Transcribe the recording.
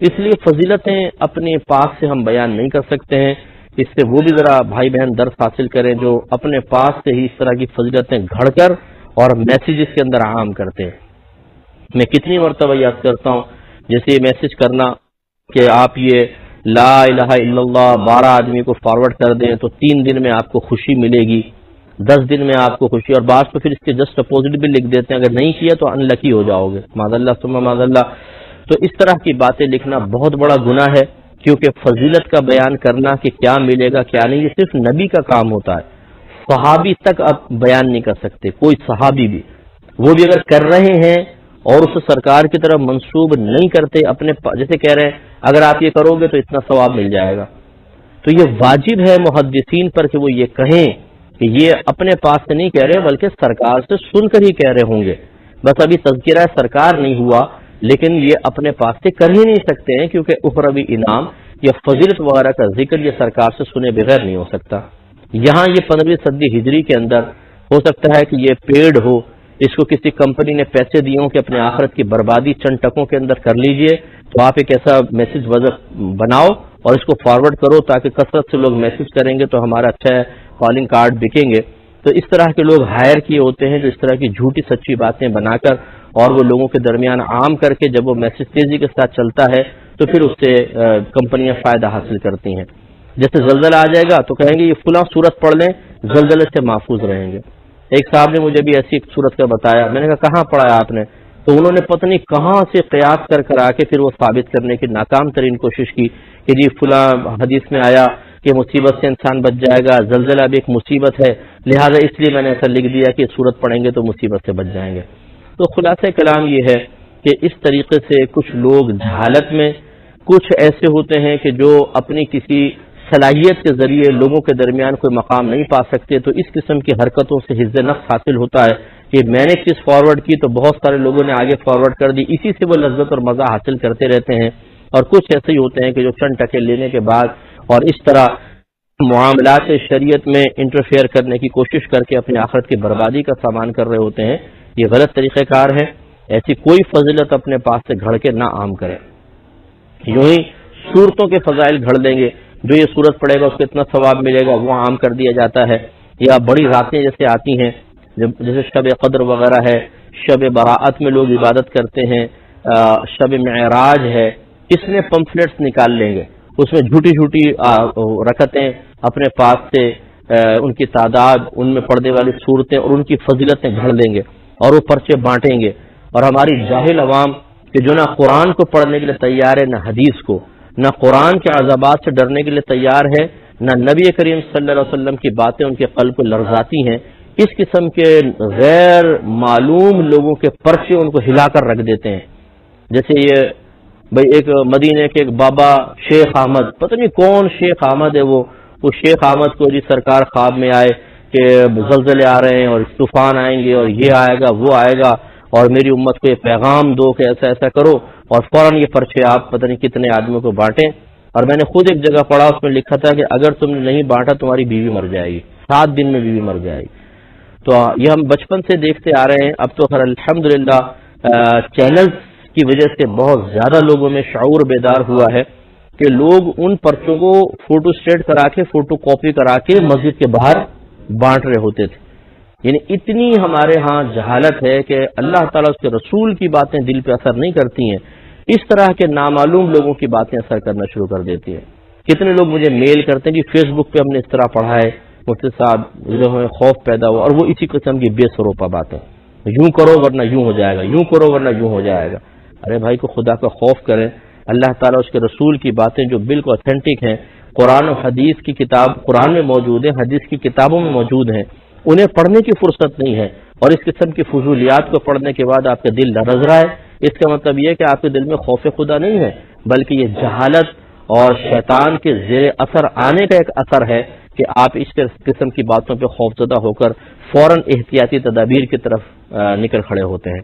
اس لیے فضیلتیں اپنے پاس سے ہم بیان نہیں کر سکتے ہیں، اس سے وہ بھی ذرا بھائی بہن درس حاصل کریں جو اپنے پاس سے ہی اس طرح کی فضیلتیں گھڑ کر اور میسیج اس کے اندر عام کرتے ہیں۔ میں کتنی مرتبہ یاد کرتا ہوں، جیسے یہ میسیج کرنا کہ آپ یہ لا الہ الا اللہ 12 آدمی کو فارورڈ کر دیں تو 3 دن میں آپ کو خوشی ملے گی، 10 دن میں آپ کو خوشی، اور بعض تو پھر اس کے جسٹ اپوزٹ بھی لکھ دیتے ہیں، اگر نہیں کیا تو ان لکی ہو جاؤ گے، معاذ اللہ ثم معاذ اللہ۔ تو اس طرح کی باتیں لکھنا بہت بڑا گناہ ہے، کیونکہ فضیلت کا بیان کرنا کہ کیا ملے گا کیا نہیں، یہ صرف نبی کا کام ہوتا ہے، صحابی تک آپ بیان نہیں کر سکتے، کوئی صحابی بھی، وہ بھی اگر کر رہے ہیں اور اسے سرکار کی طرف منسوب نہیں کرتے، اپنے جیسے کہہ رہے ہیں اگر آپ یہ کرو گے تو اتنا ثواب مل جائے گا، تو یہ واجب ہے محدثین پر کہ وہ یہ کہیں کہ یہ اپنے پاس سے نہیں کہہ رہے بلکہ سرکار سے سن کر ہی کہہ رہے ہوں گے، بس ابھی تذکرہ سرکار نہیں ہوا، لیکن یہ اپنے پاس سے کر ہی نہیں سکتے ہیں، کیونکہ اخروی انعام یا فضیلت وغیرہ کا ذکر یہ سرکار سے سنے بغیر نہیں ہو سکتا۔ یہاں یہ 15ویں صدی ہجری کے اندر ہو سکتا ہے کہ یہ پیڈ ہو، اس کو کسی کمپنی نے پیسے دیے ہوں کہ اپنے آخرت کی بربادی چند ٹکوں کے اندر کر لیجئے، تو آپ ایک ایسا میسج بناؤ اور اس کو فارورڈ کرو تاکہ کثرت سے لوگ میسج کریں گے تو ہمارا اچھا ہے کالنگ کارڈ بکیں گے۔ تو اس طرح کے لوگ ہائر کیے ہوتے ہیں جو اس طرح کی جھوٹی سچی باتیں بنا کر اور وہ لوگوں کے درمیان عام کر کے جب وہ میسج تیزی کے ساتھ چلتا ہے تو پھر اس سے کمپنیاں فائدہ حاصل کرتی ہیں۔ جیسے زلزلہ آ جائے گا تو کہیں گے یہ فلاں صورت پڑھ لیں زلزلے سے محفوظ رہیں گے۔ ایک صاحب نے مجھے بھی ایسی ایک صورت کا بتایا، میں نے کہا کہاں پڑھا ہے آپ نے؟ تو انہوں نے پتہ نہیں کہاں سے قیاس کر آ کے پھر وہ ثابت کرنے کی ناکام ترین کوشش کی کہ جی فلاں حدیث میں آیا کہ مصیبت سے انسان بچ جائے گا، زلزلہ بھی ایک مصیبت ہے، لہٰذا اس لیے میں نے ایسا لکھ دیا کہ صورت پڑھیں گے تو مصیبت سے بچ جائیں گے۔ تو خلاصہ کلام یہ ہے کہ اس طریقے سے کچھ لوگ جہالت میں، کچھ ایسے ہوتے ہیں کہ جو اپنی کسی صلاحیت کے ذریعے لوگوں کے درمیان کوئی مقام نہیں پا سکتے، تو اس قسم کی حرکتوں سے حفظ نفس حاصل ہوتا ہے کہ میں نے چیز فارورڈ کی تو بہت سارے لوگوں نے آگے فارورڈ کر دی، اسی سے وہ لذت اور مزہ حاصل کرتے رہتے ہیں۔ اور کچھ ایسے ہی ہوتے ہیں کہ جو چند ٹکے لینے کے بعد اور اس طرح معاملات شریعت میں انٹرفیئر کرنے کی کوشش کر کے اپنی آخرت کی بربادی کا سامان کر رہے ہوتے ہیں۔ یہ غلط طریقہ کار ہے، ایسی کوئی فضیلت اپنے پاس سے گھڑ کے نہ عام کریں۔ یوں ہی صورتوں کے فضائل گھڑ دیں گے، جو یہ صورت پڑے گا اس کو اتنا ثواب ملے گا، وہ عام کر دیا جاتا ہے۔ یا بڑی راتیں جیسے آتی ہیں، جیسے شب قدر وغیرہ ہے، شب براءت میں لوگ عبادت کرتے ہیں، شب معراج ہے، اس میں پمفلیٹس نکال لیں گے، اس میں جھوٹی جھوٹی رکعتیں اپنے پاس سے ان کی تعداد، ان میں پڑھنے والی صورتیں اور ان کی فضیلتیں گھڑ دیں گے اور وہ پرچے بانٹیں گے۔ اور ہماری جاہل عوام کہ جو نہ قرآن کو پڑھنے کے لیے تیار ہے، نہ حدیث کو، نہ قرآن کے عذابات سے ڈرنے کے لیے تیار ہے، نہ نبی کریم صلی اللہ علیہ وسلم کی باتیں ان کے قلب کو لرزاتی ہیں، اس قسم کے غیر معلوم لوگوں کے پرچے ان کو ہلا کر رکھ دیتے ہیں۔ جیسے یہ بھئی ایک مدینے کے ایک بابا شیخ احمد، پتہ نہیں کون شیخ احمد ہے، وہ شیخ احمد کو جی سرکار خواب میں آئے کہ زلزلے آ رہے ہیں اور طوفان آئیں گے اور یہ آئے گا وہ آئے گا اور میری امت کو یہ پیغام دو کہ ایسا ایسا کرو، اور فوراً یہ پرچے آپ پتہ نہیں کتنے آدمیوں کو بانٹیں۔ اور میں نے خود ایک جگہ پڑھا، اس میں لکھا تھا کہ اگر تم نے نہیں بانٹا تمہاری بیوی مر جائے گی، 7 دن میں بیوی مر جائے گی۔ تو یہ ہم بچپن سے دیکھتے آ رہے ہیں، اب تو خیر الحمدللہ چینلز کی وجہ سے بہت زیادہ لوگوں میں شعور بیدار ہوا ہے کہ لوگ ان پرچوں کو فوٹو اسٹیٹ کرا کے، فوٹو کاپی کرا کے مسجد کے باہر بانٹ رہے ہوتے تھے۔ یعنی اتنی ہمارے ہاں جہالت ہے کہ اللہ تعالیٰ اس کے رسول کی باتیں دل پہ اثر نہیں کرتی ہیں، اس طرح کے نامعلوم لوگوں کی باتیں اثر کرنا شروع کر دیتی ہیں۔ کتنے لوگ مجھے میل کرتے ہیں کہ فیس بک پہ ہم نے اس طرح پڑھا ہے مفتی صاحب، جو ہمیں خوف پیدا ہوا، اور وہ اسی قسم کی بے سروپا باتیں، یوں کرو ورنہ یوں ہو جائے گا، یوں کرو ورنہ یوں ہو جائے گا۔ ارے بھائی کو خدا کا خوف کریں، اللہ تعالیٰ اس کے رسول کی باتیں جو بالکل اوتھینٹک ہیں، قرآن و حدیث کی کتاب قرآن میں موجود ہیں، حدیث کی کتابوں میں موجود ہیں، انہیں پڑھنے کی فرصت نہیں ہے، اور اس قسم کی فضولیات کو پڑھنے کے بعد آپ کا دل لرز رہا ہے، اس کا مطلب یہ ہے کہ آپ کے دل میں خوف خدا نہیں ہے، بلکہ یہ جہالت اور شیطان کے زیر اثر آنے کا ایک اثر ہے کہ آپ اس قسم کی باتوں پہ خوفزدہ ہو کر فوراً احتیاطی تدابیر کی طرف نکل کھڑے ہوتے ہیں۔